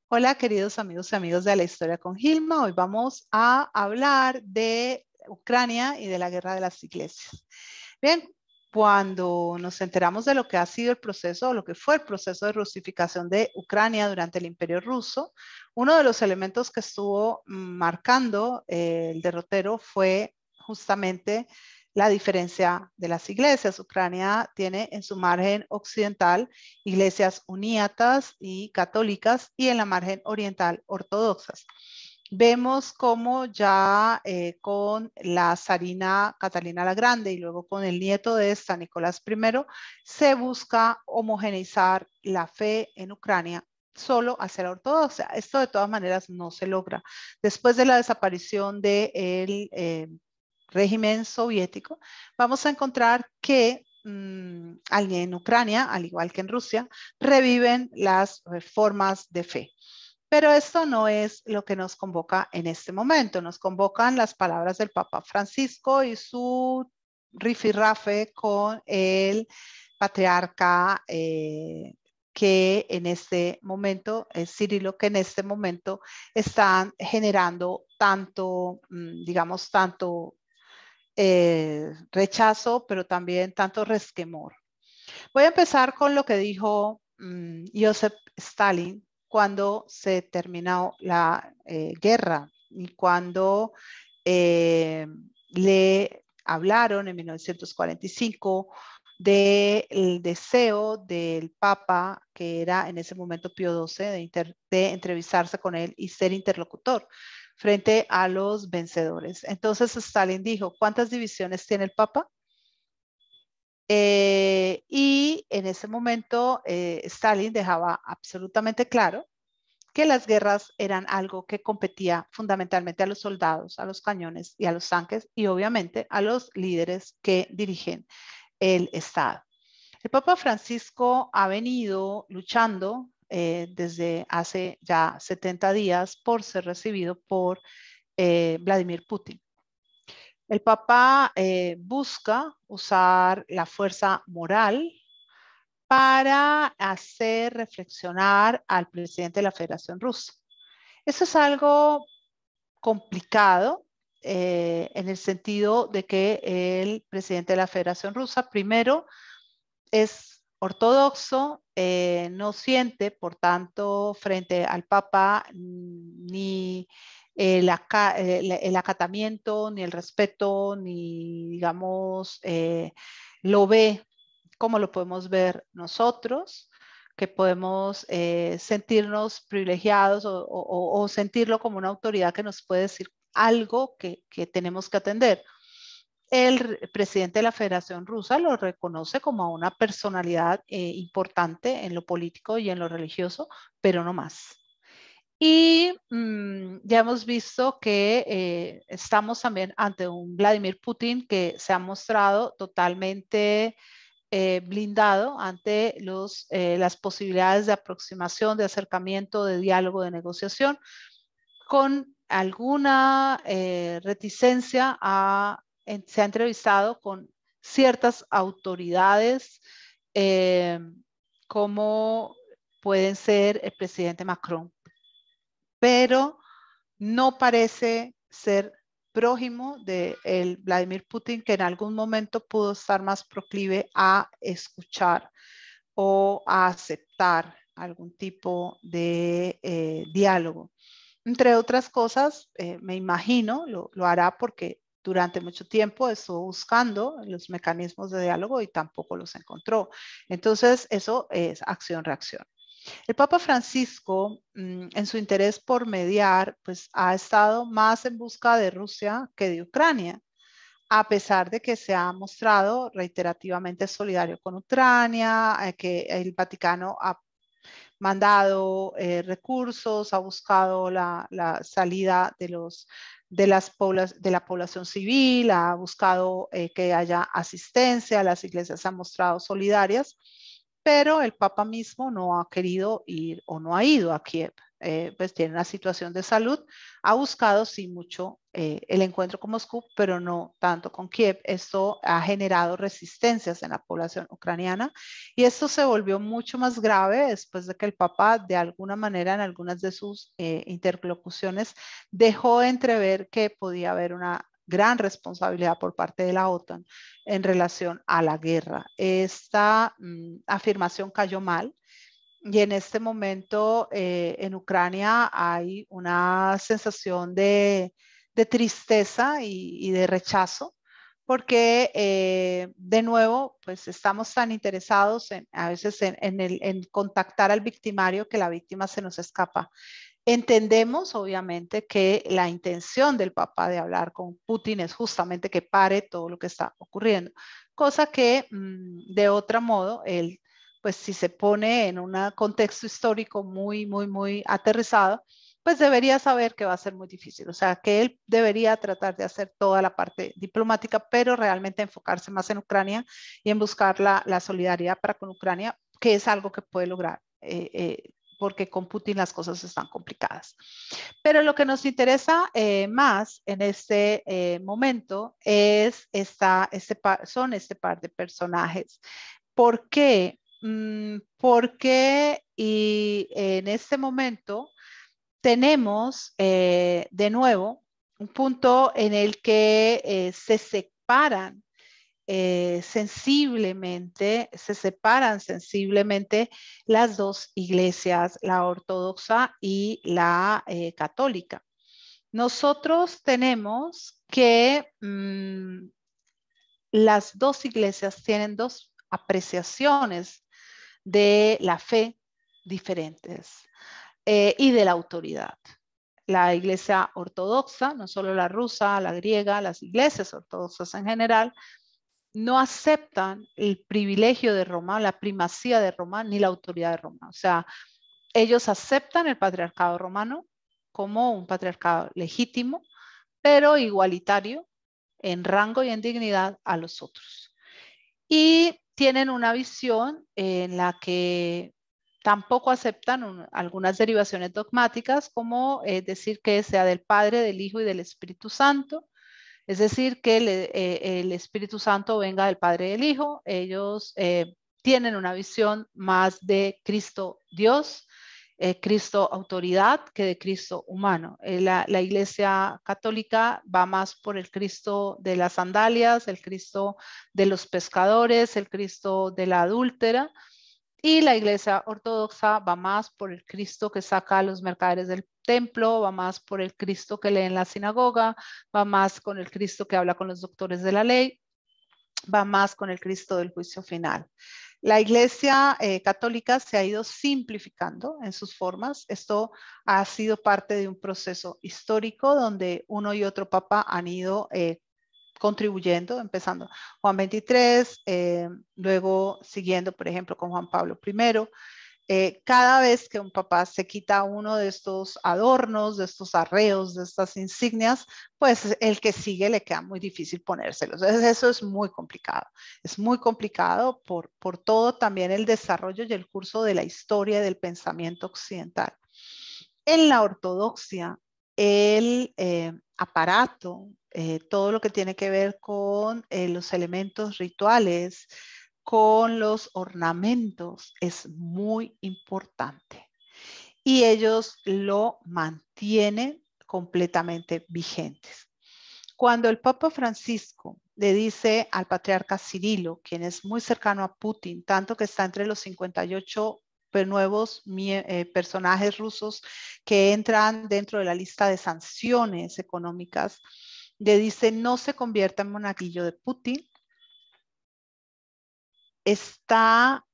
Hola, queridos amigos y amigos de la historia con Gilma. Hoy vamos a hablar de Ucrania y de la guerra de las iglesias. Bien, cuando nos enteramos de lo que ha sido el proceso, o lo que fue el proceso de rusificación de Ucrania durante el Imperio Ruso, uno de los elementos que estuvo marcando el derrotero fue justamente la diferencia de las iglesias. Ucrania tiene en su margen occidental iglesias uníatas y católicas y en la margen oriental ortodoxas. Vemos cómo ya con la zarina Catalina la Grande y luego con el nieto de esta, Nicolás I, se busca homogeneizar la fe en Ucrania solo hacia la ortodoxia. Esto de todas maneras no se logra. Después de la desaparición del régimen soviético, vamos a encontrar que en Ucrania, al igual que en Rusia, reviven las formas de fe. Pero esto no es lo que nos convoca en este momento. Nos convocan las palabras del Papa Francisco y su rifirrafe con el patriarca que en este momento, Cirilo, que en este momento están generando tanto, digamos, tanto rechazo, pero también tanto resquemor. Voy a empezar con lo que dijo Joseph Stalin cuando se terminó la guerra y cuando le hablaron en 1945 del deseo del Papa, que era en ese momento Pío XII, de entrevistarse con él y ser interlocutor frente a los vencedores. Entonces Stalin dijo, ¿cuántas divisiones tiene el Papa? Y en ese momento Stalin dejaba absolutamente claro que las guerras eran algo que competía fundamentalmente a los soldados, a los cañones y a los tanques y obviamente a los líderes que dirigen el Estado. El Papa Francisco ha venido luchando desde hace ya 70 días por ser recibido por Vladimir Putin. El Papa busca usar la fuerza moral para hacer reflexionar al presidente de la Federación Rusa. Eso es algo complicado en el sentido de que el presidente de la Federación Rusa primero es ortodoxo, no siente, por tanto, frente al Papa ni el acatamiento, ni el respeto, ni, digamos, lo ve como lo podemos ver nosotros, que podemos sentirnos privilegiados o sentirlo como una autoridad que nos puede decir algo que tenemos que atender. El presidente de la Federación Rusa lo reconoce como una personalidad importante en lo político y en lo religioso, pero no más. Y ya hemos visto que estamos también ante un Vladimir Putin que se ha mostrado totalmente blindado ante las posibilidades de aproximación, de acercamiento, de diálogo, de negociación, con alguna reticencia se ha entrevistado con ciertas autoridades como pueden ser el presidente Macron, pero no parece ser prójimo de el Vladimir Putin, que en algún momento pudo estar más proclive a escuchar o a aceptar algún tipo de diálogo. Entre otras cosas, me imagino, lo hará porque durante mucho tiempo estuvo buscando los mecanismos de diálogo y tampoco los encontró. Entonces, eso es acción-reacción. El Papa Francisco, en su interés por mediar, pues ha estado más en busca de Rusia que de Ucrania, a pesar de que se ha mostrado reiterativamente solidario con Ucrania, que el Vaticano ha mandado recursos, ha buscado la salida de la población civil, ha buscado que haya asistencia, las iglesias se han mostrado solidarias, pero el Papa mismo no ha querido ir o no ha ido a Kiev. Pues tiene una situación de salud, ha buscado sí mucho el encuentro con Moscú, pero no tanto con Kiev. Esto ha generado resistencias en la población ucraniana y esto se volvió mucho más grave después de que el Papa de alguna manera en algunas de sus interlocuciones dejó entrever que podía haber una gran responsabilidad por parte de la OTAN en relación a la guerra. Esta afirmación cayó mal y en este momento en Ucrania hay una sensación de tristeza y de rechazo porque de nuevo pues estamos tan interesados a veces en contactar al victimario que la víctima se nos escapa. Entendemos, obviamente, que la intención del Papa de hablar con Putin es justamente que pare todo lo que está ocurriendo, cosa que de otro modo, él, pues si se pone en un contexto histórico muy aterrizado, pues debería saber que va a ser muy difícil. O sea, que él debería tratar de hacer toda la parte diplomática, pero realmente enfocarse más en Ucrania y en buscar la solidaridad para con Ucrania, que es algo que puede lograr. Porque con Putin las cosas están complicadas. Pero lo que nos interesa más en este momento es son este par de personajes. ¿Por qué? Porque y en este momento tenemos de nuevo un punto en el que se separan se separan sensiblemente las dos iglesias, la ortodoxa y la católica. Nosotros tenemos que las dos iglesias tienen dos apreciaciones de la fe diferentes y de la autoridad. La iglesia ortodoxa, no solo la rusa, la griega, las iglesias ortodoxas en general, no aceptan el privilegio de Roma, la primacía de Roma, ni la autoridad de Roma. O sea, ellos aceptan el patriarcado romano como un patriarcado legítimo, pero igualitario en rango y en dignidad a los otros. Y tienen una visión en la que tampoco aceptan algunas derivaciones dogmáticas, como decir que sea del Padre, del Hijo y del Espíritu Santo, es decir, que el Espíritu Santo venga del Padre y del Hijo. Ellos tienen una visión más de Cristo Dios, Cristo autoridad, que de Cristo humano. La Iglesia Católica va más por el Cristo de las sandalias, el Cristo de los pescadores, el Cristo de la adúltera. Y la iglesia ortodoxa va más por el Cristo que saca a los mercaderes del templo, va más por el Cristo que lee en la sinagoga, va más con el Cristo que habla con los doctores de la ley, va más con el Cristo del juicio final. La iglesia católica se ha ido simplificando en sus formas. Esto ha sido parte de un proceso histórico donde uno y otro papa han ido contribuyendo, empezando Juan XXIII, luego siguiendo, por ejemplo, con Juan Pablo I. Cada vez que un papá se quita uno de estos adornos, de estos arreos, de estas insignias, pues el que sigue le queda muy difícil ponérselos. Entonces, eso es muy complicado por todo también el desarrollo y el curso de la historia y del pensamiento occidental. En la ortodoxia, el aparato, todo lo que tiene que ver con los elementos rituales, con los ornamentos, es muy importante. Y ellos lo mantienen completamente vigentes. Cuando el Papa Francisco le dice al patriarca Cirilo, quien es muy cercano a Putin, tanto que está entre los 58 nuevos personajes rusos que entran dentro de la lista de sanciones económicas, le dice no se convierta en monaguillo de Putin, está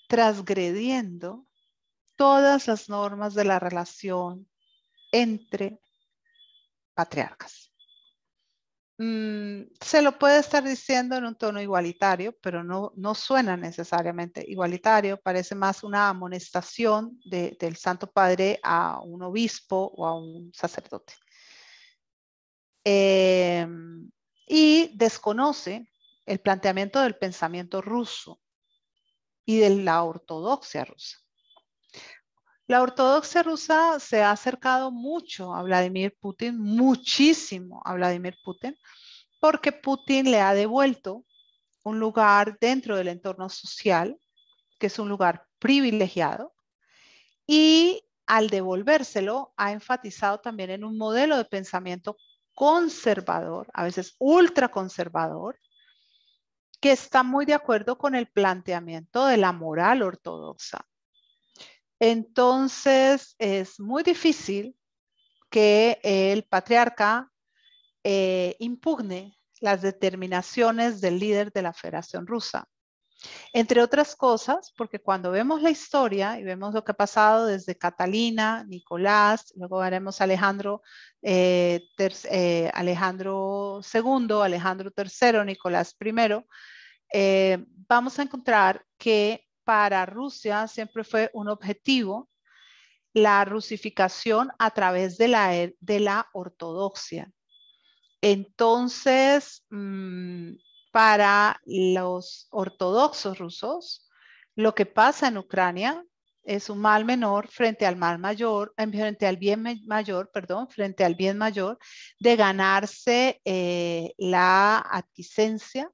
transgrediendo todas las normas de la relación entre patriarcas. Se lo puede estar diciendo en un tono igualitario, pero no suena necesariamente igualitario, parece más una amonestación del Santo Padre a un obispo o a un sacerdote. Y desconoce el planteamiento del pensamiento ruso. y de la ortodoxia rusa. La ortodoxia rusa se ha acercado mucho a Vladimir Putin, muchísimo a Vladimir Putin, porque Putin le ha devuelto un lugar dentro del entorno social, que es un lugar privilegiado, y al devolvérselo ha enfatizado también en un modelo de pensamiento conservador, a veces ultraconservador, que está muy de acuerdo con el planteamiento de la moral ortodoxa. Entonces, es muy difícil que el patriarca impugne las determinaciones del líder de la Federación Rusa. Entre otras cosas, porque cuando vemos la historia y vemos lo que ha pasado desde Catalina, Nicolás, luego veremos Alejandro, Alejandro II, Alejandro III, Nicolás I, vamos a encontrar que para Rusia siempre fue un objetivo la rusificación a través de la ortodoxia. Entonces, para los ortodoxos rusos, lo que pasa en Ucrania es un mal menor frente al mal mayor, frente al bien mayor, perdón, frente al bien mayor de ganarse la adquiescencia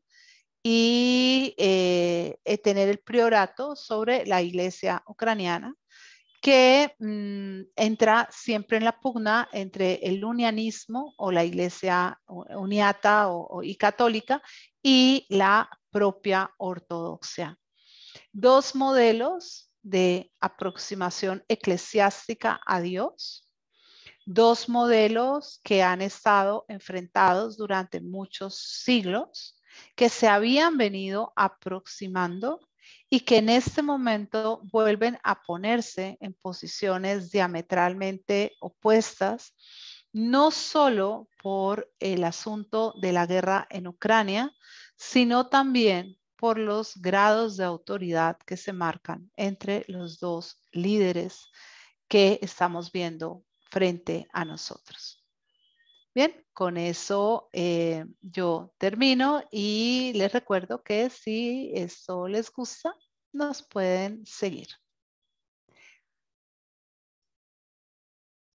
y tener el priorato sobre la iglesia ucraniana, que entra siempre en la pugna entre el unianismo o la iglesia uniata y católica y la propia ortodoxia. Dos modelos de aproximación eclesiástica a Dios, dos modelos que han estado enfrentados durante muchos siglos, que se habían venido aproximando y que en este momento vuelven a ponerse en posiciones diametralmente opuestas, no solo por el asunto de la guerra en Ucrania, sino también por los grados de autoridad que se marcan entre los dos líderes que estamos viendo frente a nosotros. Bien, con eso yo termino y les recuerdo que si esto les gusta, nos pueden seguir.